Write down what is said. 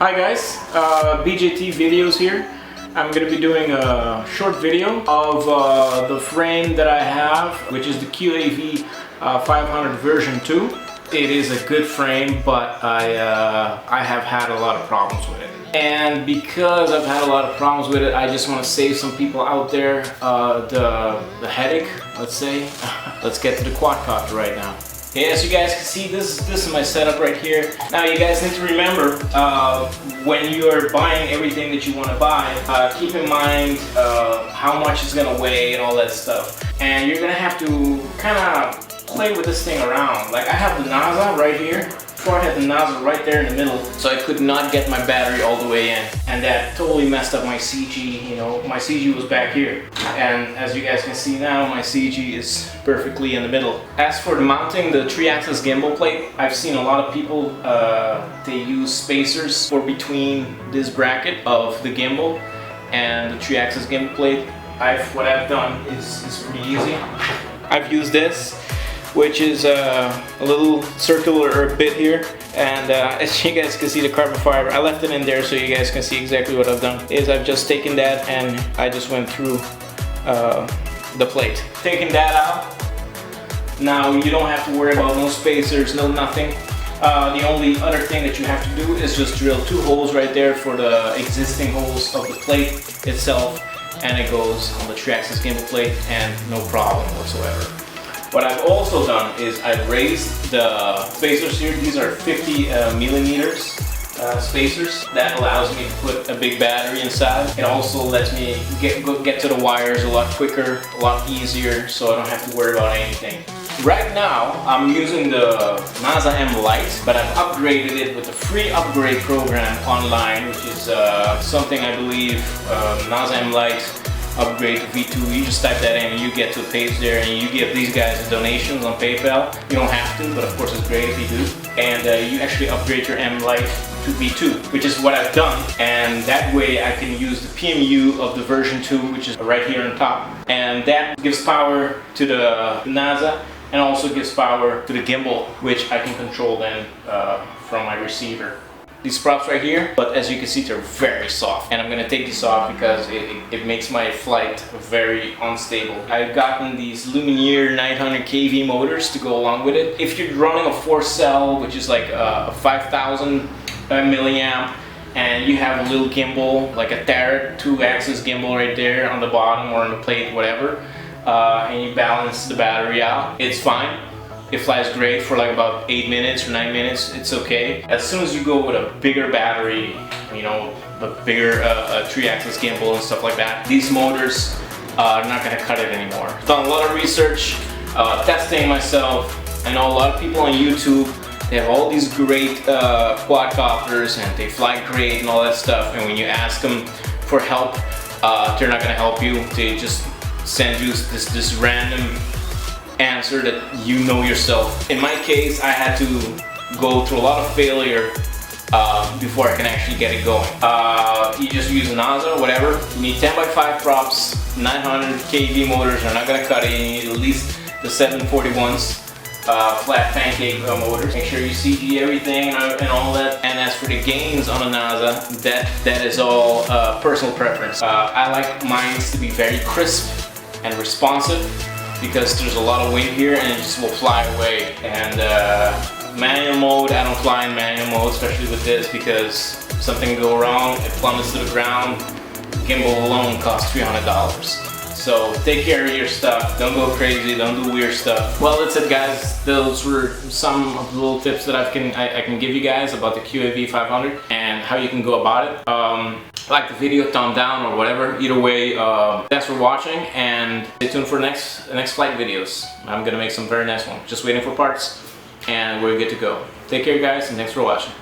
Hi guys, BJT videos here. I'm going to be doing a short video of the frame that I have, which is the QAV 500 version 2. It is a good frame, but I have had a lot of problems with it. And because I've had a lot of problems with it, I just want to save some people out there the headache, let's say. Let's get to the quadcopter right now. Okay, as you guys can see, this is my setup right here. Now you guys need to remember, when you're buying everything that you want to buy, keep in mind how much it's going to weigh and all that stuff. And you're going to have to kind of play with this thing around. Like I have the NASA right here. Before I had the NASA right there in the middle, so I could not get my battery all the way in. And that totally messed up my CG, you know, my CG was back here. And as you guys can see now, my CG is perfectly in the middle. As for the mounting the 3-axis gimbal plate, I've seen a lot of people, they use spacers for between this bracket of the gimbal and the 3-axis gimbal plate. What I've done is pretty easy. I've used this, which is a little circular bit here, and as you guys can see, the carbon fiber, I left it in there so you guys can see exactly what I've done. Is I've just taken that and I just went through the plate. Taking that out, now you don't have to worry about no spacers, no nothing. The only other thing that you have to do is just drill 2 holes right there for the existing holes of the plate itself, and it goes on the 3-axis gimbal plate and no problem whatsoever. What I've also done is I've raised the spacers here. These are 50 millimeters spacers. That allows me to put a big battery inside. It also lets me get to the wires a lot quicker, a lot easier, so I don't have to worry about anything. Right now, I'm using the NASA M Lite, but I've upgraded it with a free upgrade program online, which is something I believe NASA M Lite upgrade to V2. You just type that in and you get to a page there, and you give these guys donations on PayPal. You don't have to, but of course it's great if you do. And you actually upgrade your M Lite to V2, which is what I've done. And that way I can use the PMU of the version 2, which is right here on top. And that gives power to the NASA and also gives power to the gimbal, which I can control then from my receiver. These props right here, but as you can see, they're very soft, and I'm gonna take these off because it makes my flight very unstable. I've gotten these Lumiere 900 kV motors to go along with it. If you're running a 4-cell, which is like a 5000 milliamp, and you have a little gimbal, like a Tarot 2-axis gimbal right there on the bottom or on the plate, whatever, and you balance the battery out, it's fine. It flies great for like about 8 minutes or 9 minutes, it's okay. As soon as you go with a bigger battery, you know, the bigger 3-axis gimbal and stuff like that, these motors are not gonna cut it anymore. I've done a lot of research, testing myself. I know a lot of people on YouTube, they have all these great quadcopters and they fly great and all that stuff, and when you ask them for help, they're not gonna help you. They just send you this random answer that you know yourself. In my case, I had to go through a lot of failure before I can actually get it going. You just use a NASA, whatever. You need 10x5 props, 900 kV motors are not gonna cut it. You need at least the 741s, flat pancake motors. Make sure you CG everything and all that. And as for the gains on a NASA, that is all personal preference. I like mine to be very crisp and responsive, because there's a lot of wind here and it just will fly away. And manual mode, I don't fly in manual mode, especially with this, because if something go wrong, it plummets to the ground. Gimbal alone costs $300. So take care of your stuff, don't go crazy, don't do weird stuff. Well, that's it guys, those were some of the little tips that I can give you guys about the QAV 500 and how you can go about it. Like the video, thumb down or whatever. Either way, thanks for watching, and stay tuned for next flight videos. I'm gonna make some very nice ones. Just waiting for parts, and we're good to go. Take care guys, and thanks for watching.